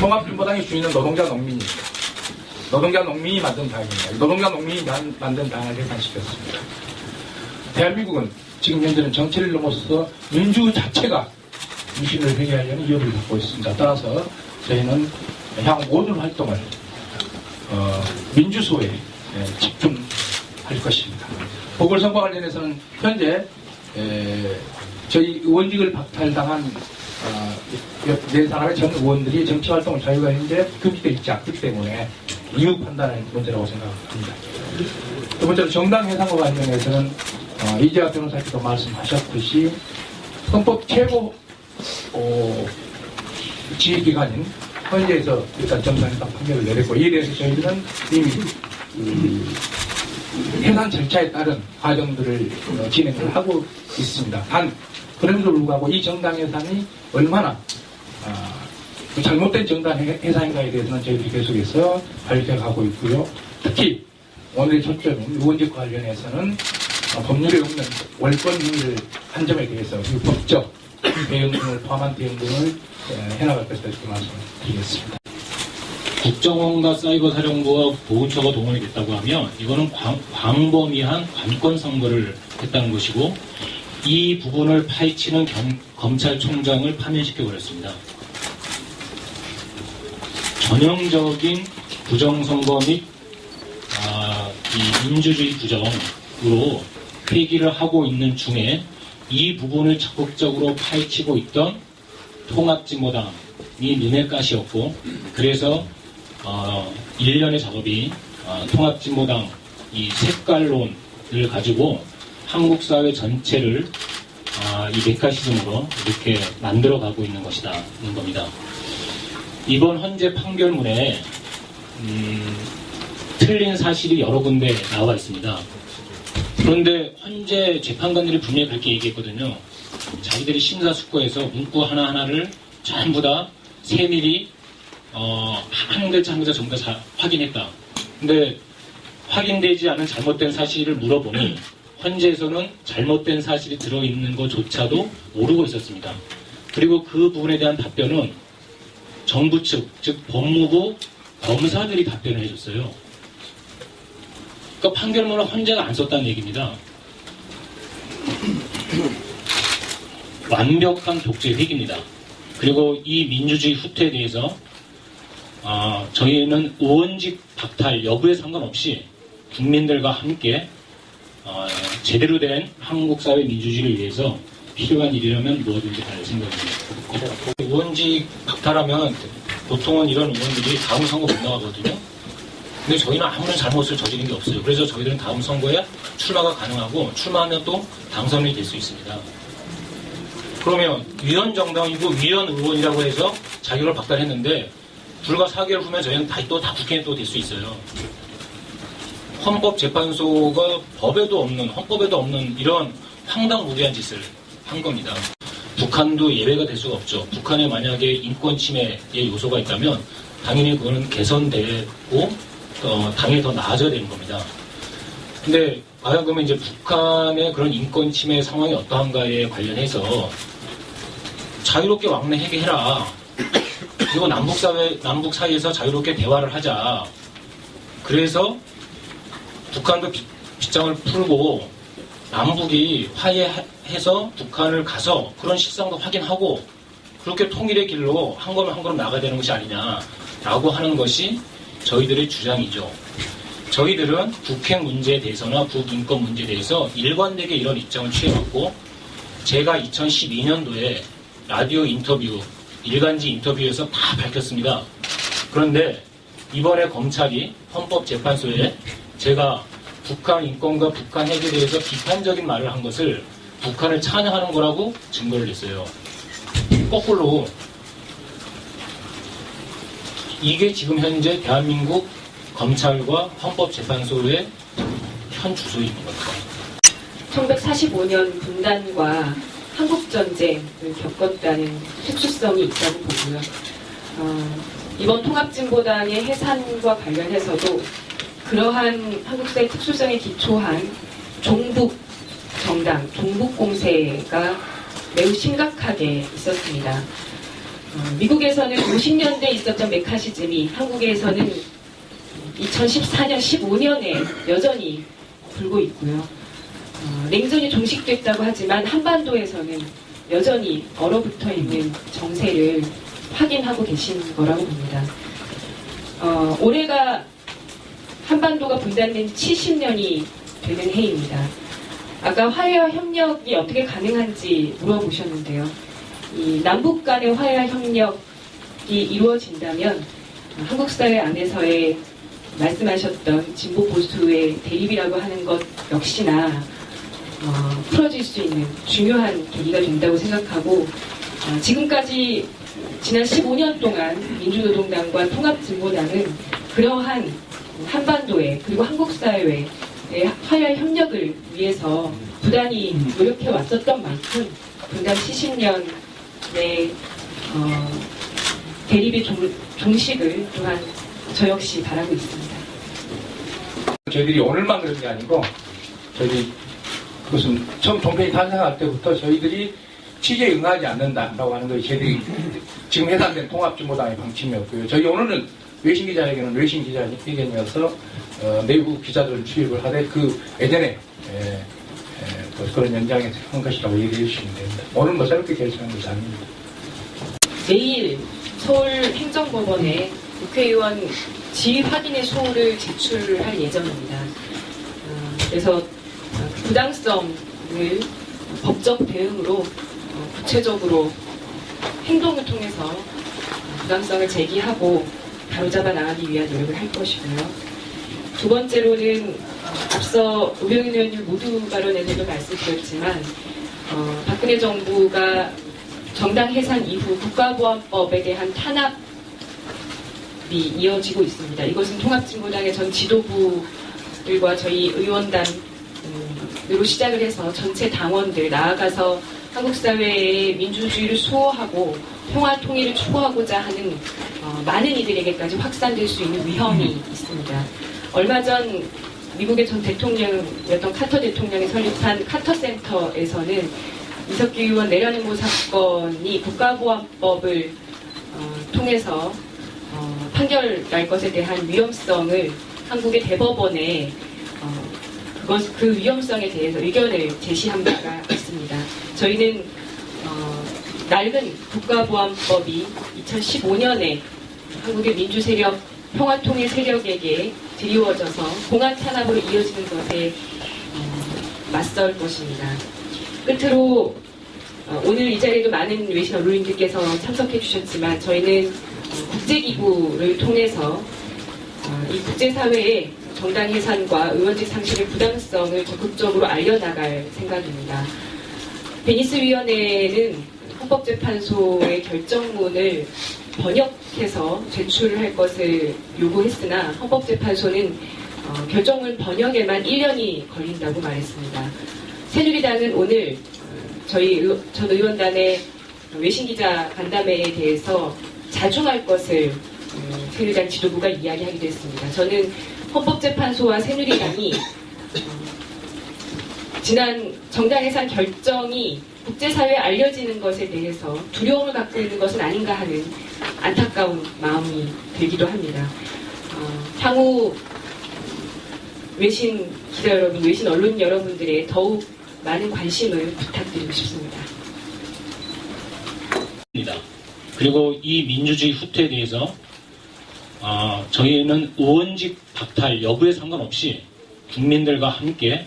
통합진보당의 주인은 노동자 농민입니다. 노동자 농민이 만든 당입니다. 노동자 농민이 만든 당을 해산시켰습니다. 대한민국은 지금 현재는 정치를 넘어서 민주 자체가 유신을 회개하려는 위협을 받고 있습니다. 따라서 저희는 향후 모든 활동을 민주소에 집중할 것입니다. 보궐선거 관련해서는 현재 저희 의원직을 박탈당한 네 사람의 전 의원들이 정치활동을 자유가 현재 금지되어 있지 않기 때문에 이유 판단의 문제라고 생각합니다. 두 번째로 정당 해산과 관련해서는 이재학 변호사께도 말씀하셨듯이 헌법 최고 지휘기관인 헌재에서 일단 정당해산 판결을 내렸고 이에 대해서 저희들은 이미 해산 절차에 따른 과정들을 진행을 하고 있습니다. 단 그럼에도 불구하고 이 정당해산이 얼마나 잘못된 정당해산인가에 대해서는 저희들이 계속해서 밝혀가고 있고요. 특히 오늘의 초점인 의원직 관련해서는 법률에 없는 월권 행위를 한 점에 대해서 법적 대응 등을 포함한 대응 등을 해나갈 것이다 이렇게 말씀드리겠습니다. 국정원과 사이버사령부와 보훈처가 동원이 됐다고 하면 이거는 광범위한 관권 선거를 했다는 것이고 이 부분을 파헤치는 검찰총장을 파면시켜버렸습니다. 전형적인 부정선거 및 이 민주주의 부정으로 회기를 하고 있는 중에 이 부분을 적극적으로 파헤치고 있던 통합진보당이 눈에 가시였고 그래서 일련의 작업이 통합진보당 이 색깔론을 가지고 한국 사회 전체를 이 메카시즘으로 이렇게 만들어가고 있는 것이다는 겁니다. 이번 헌재 판결문에 틀린 사실이 여러 군데 나와 있습니다. 그런데 헌재 재판관들이 분명히 그렇게 얘기했거든요. 자기들이 심사숙고해서 문구 하나하나를 전부 다 세밀히 한 글자 한 글자 전부 다 확인했다. 근데 확인되지 않은 잘못된 사실을 물어보니 헌재에서는 잘못된 사실이 들어있는 것조차도 모르고 있었습니다. 그리고 그 부분에 대한 답변은 정부 측, 즉 법무부 검사들이 답변을 해줬어요. 그러니까 판결문을 헌재가 안 썼다는 얘기입니다. 완벽한 독재 획입니다. 그리고 이 민주주의 후퇴에 대해서 저희는 의원직 박탈 여부에 상관없이 국민들과 함께 제대로 된 한국 사회 민주주의를 위해서 필요한 일이라면 뭐든지 할 생각입니다. 의원직 박탈하면 보통은 이런 의원들이 다음 선거 못 나가거든요. 근데 저희는 아무런 잘못을 저지른 게 없어요. 그래서 저희들은 다음 선거에 출마가 가능하고 출마하면 또 당선이 될 수 있습니다. 그러면 위헌 정당이고 위헌 의원이라고 해서 자격을 박탈했는데 불과 4개월 후면 저희는 다 국회에 또 될 수 있어요. 헌법재판소가 법에도 없는 헌법에도 없는 이런 황당무계한 짓을 한 겁니다. 북한도 예외가 될 수가 없죠. 북한에 만약에 인권 침해의 요소가 있다면 당연히 그거는 개선되고 당연히 더 나아져야 되는 겁니다. 근데 과연 그러면 이제 북한의 그런 인권 침해 상황이 어떠한가에 관련해서 자유롭게 왕래 해결해라. 그리고 남북 사이에서 자유롭게 대화를 하자. 그래서 북한도 빗장을 풀고 남북이 화해해서 북한을 가서 그런 실상도 확인하고 그렇게 통일의 길로 한 걸음 한 걸음 나가야 되는 것이 아니냐라고 하는 것이 저희들의 주장이죠. 저희들은 북핵 문제에 대해서나 북인권 문제에 대해서 일관되게 이런 입장을 취해왔고 제가 2012년도에 라디오 인터뷰, 일간지 인터뷰에서 다 밝혔습니다. 그런데 이번에 검찰이 헌법재판소에 제가 북한 인권과 북한 핵에 대해서 비판적인 말을 한 것을 북한을 찬양하는 거라고 증거를 냈어요. 거꾸로 이게 지금 현재 대한민국 검찰과 헌법재판소의 현 주소인 겁니다. 1945년 분단과 한국전쟁을 겪었다는 특수성이 있다고 보고요. 이번 통합진보당의 해산과 관련해서도 그러한 한국사의 특수성에 기초한 종북 정당, 종북 공세가 매우 심각하게 있었습니다. 미국에서는 50년대에 있었던 메카시즘이 한국에서는 2014년, 15년에 여전히 불고 있고요. 냉전이 종식됐다고 하지만 한반도에서는 여전히 얼어붙어 있는 정세를 확인하고 계신 거라고 봅니다. 올해가 한반도가 분단된 70년이 되는 해입니다. 아까 화해와 협력이 어떻게 가능한지 물어보셨는데요. 이 남북 간의 화해와 협력이 이루어진다면 한국 사회 안에서의 말씀하셨던 진보 보수의 대립이라고 하는 것 역시나 풀어질 수 있는 중요한 계기가 된다고 생각하고 지금까지 지난 15년 동안 민주노동당과 통합진보당은 그러한 한반도에 그리고 한국 사회의 화해와 협력을 위해서 부단히 노력해 왔었던 만큼 분단 70년의 대립의 종식을 또한 저 역시 바라고 있습니다. 저희들이 오늘만 그런 게 아니고 저희들이 그것은 처음 종편이 탄생할 때부터 저희들이 취재에 응하지 않는다라고 하는 것이 저희들이 지금 해산된 통합진보당의 방침이었고요. 저희 오늘은 외신 기자회견은 외신 기자회견이어서 내부 기자들을 출입을 하되 그 예전에 그런 연장에 한 것이라고 얘기해 주시면 됩니다. 오늘 뭐 새롭게 결정한 것이 아닙니다. 내일 서울행정법원에 국회의원 지위 확인의 소를 제출할 예정입니다. 그래서 부당성을 법적 대응으로 구체적으로 행동을 통해서 부당성을 제기하고 바로잡아 나가기 위한 노력을 할 것이고요. 두 번째로는 앞서 우병현 의원님 모두 발언에서도 말씀드렸지만 박근혜 정부가 정당 해산 이후 국가보안법에 대한 탄압이 이어지고 있습니다. 이것은 통합진보당의 전 지도부들과 저희 의원단으로 시작을 해서 전체 당원들 나아가서 한국 사회의 민주주의를 수호하고 평화 통일을 추구하고자 하는 많은 이들에게까지 확산될 수 있는 위험이 있습니다. 얼마 전 미국의 전 대통령이었던 카터 대통령이 설립한 카터 센터에서는 이석기 의원 내란음모 사건이 국가보안법을 통해서 판결날 것에 대한 위험성을 한국의 대법원에 그 위험성에 대해서 의견을 제시한 바가 있습니다. 저희는 낡은 국가보안법이 2015년에 한국의 민주세력, 평화통일 세력에게 드리워져서 공안 탄압으로 이어지는 것에 맞설 것입니다. 끝으로 오늘 이 자리에도 많은 외신 언론인들께서 참석해 주셨지만 저희는 국제기구를 통해서 이 국제사회에 정당 해산과 의원직 상실의 부당성을 적극적으로 알려나갈 생각입니다. 베니스 위원회는 헌법재판소의 결정문을 번역해서 제출을 할 것을 요구했으나 헌법재판소는 결정문 번역에만 1년이 걸린다고 말했습니다. 새누리당은 오늘 저희 전 의원단의 외신기자 간담회에 대해서 자중할 것을 새누리당 지도부가 이야기하기도 했습니다. 저는 헌법재판소와 새누리당이 지난 정당 해산 결정이 국제사회에 알려지는 것에 대해서 두려움을 갖고 있는 것은 아닌가 하는 안타까운 마음이 들기도 합니다. 향후 외신 기자 여러분, 외신 언론 여러분들의 더욱 많은 관심을 부탁드리고 싶습니다. 그리고 이 민주주의 후퇴에 대해서 저희는 의원직 박탈 여부에 상관없이 국민들과 함께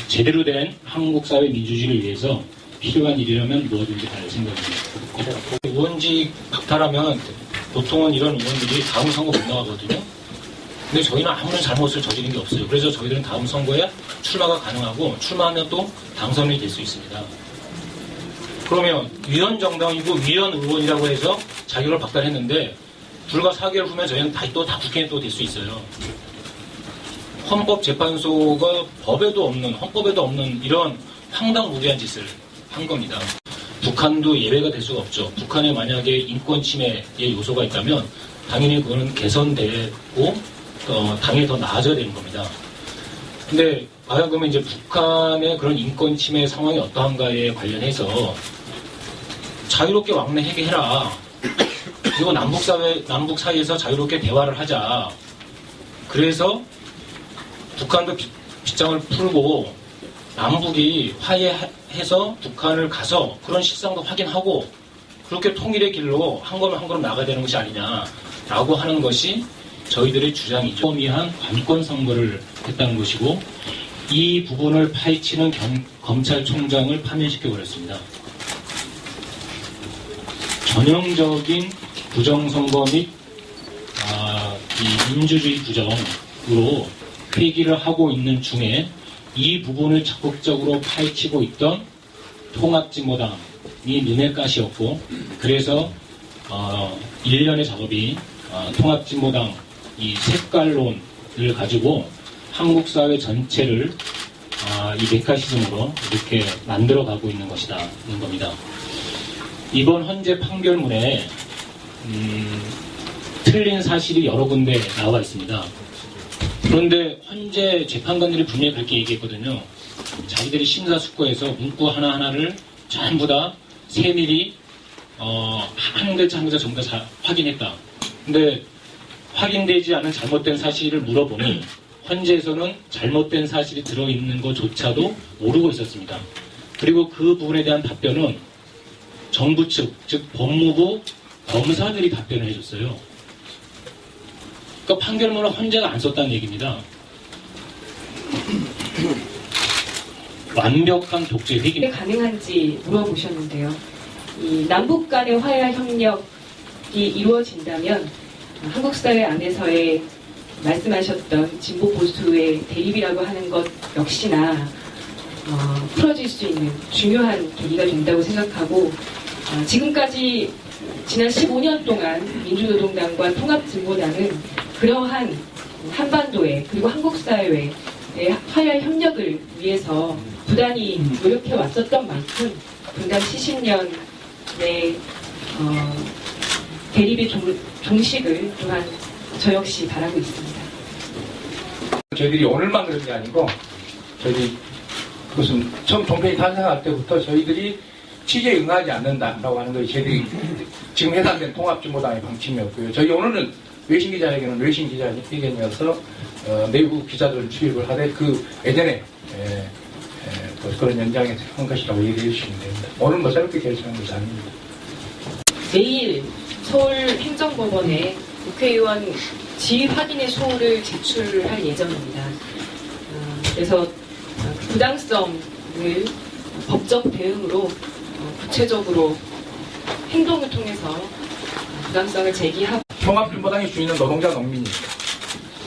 제대로 된 한국 사회 민주주의를 위해서 필요한 일이라면 뭐든지 할 생각입니다. 의원직 박탈하면 보통은 이런 의원들이 다음 선거 못 나가거든요. 근데 저희는 아무런 잘못을 저지른 게 없어요. 그래서 저희들은 다음 선거에 출마가 가능하고 출마하면 또 당선이 될 수 있습니다. 그러면 위헌 정당이고 위헌 의원이라고 해서 자격을 박탈했는데 불과 4개월 후면 저희는 다 국회에 또 될 수 있어요. 헌법재판소가 헌법에도 없는 이런 황당무계한 짓을 한 겁니다. 북한도 예외가 될 수가 없죠. 북한에 만약에 인권 침해의 요소가 있다면 당연히 그거는 개선되고 당연히 더 나아져야 되는 겁니다. 근데 과연 그러면 이제 북한의 그런 인권 침해 상황이 어떠한가에 관련해서 자유롭게 왕래해라. 그리고 남북 사이에서 자유롭게 대화를 하자. 그래서 북한도 빗장을 풀고 남북이 화해해서 북한을 가서 그런 실상도 확인하고 그렇게 통일의 길로 한 걸음 한 걸음 나가야 되는 것이 아니냐라고 하는 것이 저희들의 주장이죠. 범위한 관권 선거를 했다는 것이고 이 부분을 파헤치는 검찰총장을 파면시켜버렸습니다. 전형적인 부정선거 및 이 민주주의 부정으로 회기를 하고 있는 중에 이 부분을 적극적으로 파헤치고 있던 통합진보당이 눈에 가시였고 그래서 일련의 작업이 통합진보당 이 색깔론을 가지고 한국 사회 전체를 이 메카시즘으로 이렇게 만들어가고 있는 것이다는 겁니다. 이번 헌재 판결문에 틀린 사실이 여러 군데 나와 있습니다. 그런데 헌재 재판관들이 분명히 그렇게 얘기했거든요. 자기들이 심사숙고해서 문구 하나하나를 전부 다 세밀히 한 글자 한 글자 전부 다 확인했다. 근데 확인되지 않은 잘못된 사실을 물어보니 헌재에서는 잘못된 사실이 들어있는 것조차도 모르고 있었습니다. 그리고 그 부분에 대한 답변은 정부 측, 즉 법무부 검사들이 답변을 해줬어요. 그러니까 판결문을 헌재가 안 썼다는 얘기입니다. 완벽한 독재 회기. 가능한지 물어보셨는데요. 이 남북 간의 화해 협력이 이루어진다면 한국 사회 안에서의 말씀하셨던 진보 보수의 대립이라고 하는 것 역시나 풀어질 수 있는 중요한 계기가 된다고 생각하고 지금까지 지난 15년 동안 민주노동당과 통합진보당은 그러한 한반도에 그리고 한국 사회의 화해 협력을 위해서 부단히 노력해 왔었던 만큼 분당 70년의 대립의 종식을 또한 저 역시 바라고 있습니다. 저희들이 오늘만 그런 게 아니고 저희들이 그것은 처음 종편이 탄생할 때부터 저희들이 취재에 응하지 않는다라고 하는 것이 저희들이 지금 해산된 통합진보당의 방침이었고요. 저희 오늘은 외신 기자회견은 외신 기자회견이어서 내부 기자들 출입을 하되 그 예전에 그런 연장에서 한 것이라고 얘기해 주시면 됩니다. 오늘 뭐 새롭게 결정한 것이 아닙니다. 내일 서울행정법원에 국회의원 지위 확인의 소를 제출할 예정입니다. 그래서 부당성을 법적 대응으로 구체적으로 행동을 통해서 부당성을 제기하고 통합진보당의 주인은 노동자 농민입니다.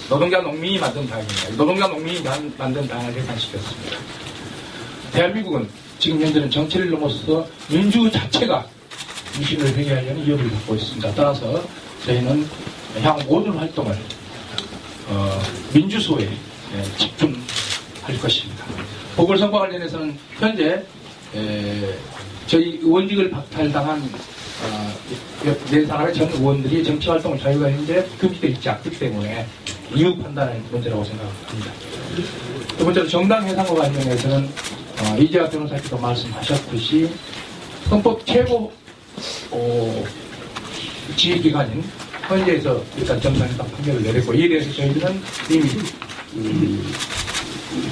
노동자 농민이 만든 당입니다. 노동자 농민이 만든 당을 해산시켰습니다. 대한민국은 지금 현재는 정치를 넘어서 민주 자체가 민심을 회개하려는 위협을 갖고 있습니다. 따라서 저희는 향후 모든 활동을 민주소에 집중할 것입니다. 보궐선거 관련해서는 현재 저희 의원직을 박탈당한 네 사람의 전 의원들이 정치활동을 자유가 현재 금지되어 있지 않기 때문에 이유 판단의 문제라고 생각합니다. 두 번째로 정당 해산과 관련해서는 이재학 변호사께서 말씀하셨듯이 헌법 최고 지휘기관인 헌재에서 일단 정상회담 판결을 내렸고 이에 대해서 저희들은 이미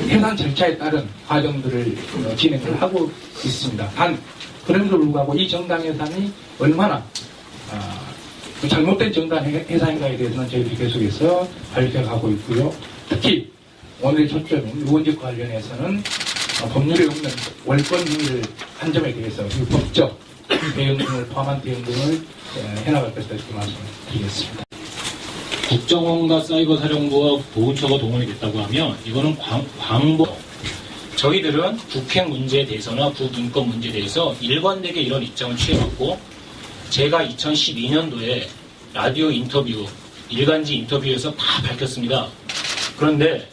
해산 절차에 따른 과정들을 진행을 하고 있습니다. 단 그럼에도 불구하고 이 정당 해산이 얼마나 잘못된 정당 해산인가에 대해서는 저희들이 계속해서 밝혀가고 있고요. 특히 오늘의 초점인 의원직 관련해서는 법률에 없는 월권 행위를 한 점에 대해서 법적 대응 등을 포함한 대응 등을 해나갈 것이다 이렇게 말씀드리겠습니다. 국정원과 사이버사령부와 보훈처가 동원이 됐다고 하면 이거는 광보. 저희들은 북핵 문제에 대해서나 북인권 문제에 대해서 일관되게 이런 입장을 취해왔고 제가 2012년도에 라디오 인터뷰, 일간지 인터뷰에서 다 밝혔습니다. 그런데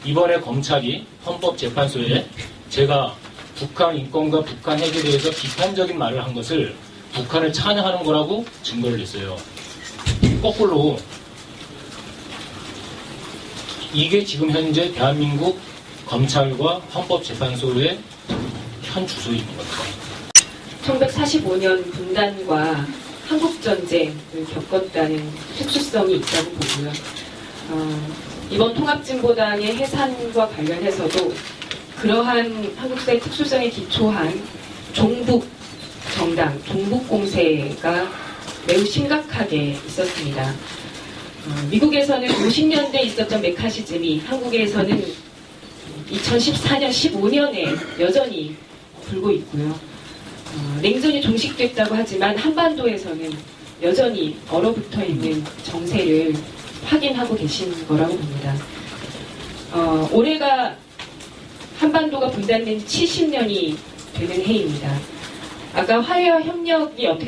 이번에 검찰이 헌법재판소에 제가 북한 인권과 북한 핵에 대해서 비판적인 말을 한 것을 북한을 찬양하는 거라고 증거를 냈어요. 거꾸로 이게 지금 현재 대한민국 검찰과 헌법재판소의 현 주소인 겁니다. 1945년 분단과 한국전쟁을 겪었다는 특수성이 있다고 보고요. 이번 통합진보당의 해산과 관련해서도 그러한 한국사의 특수성에 기초한 종북 정당, 종북 공세가 매우 심각하게 있었습니다. 미국에서는 50년대에 있었던 메카시즘이 한국에서는 2014년, 15년에 여전히 불고 있고요. 냉전이 종식됐다고 하지만 한반도에서는 여전히 얼어붙어 있는 정세를 확인하고 계신 거라고 봅니다. 올해가 한반도가 분단된 70년이 되는 해입니다. 아까 화해와 협력이 어떻게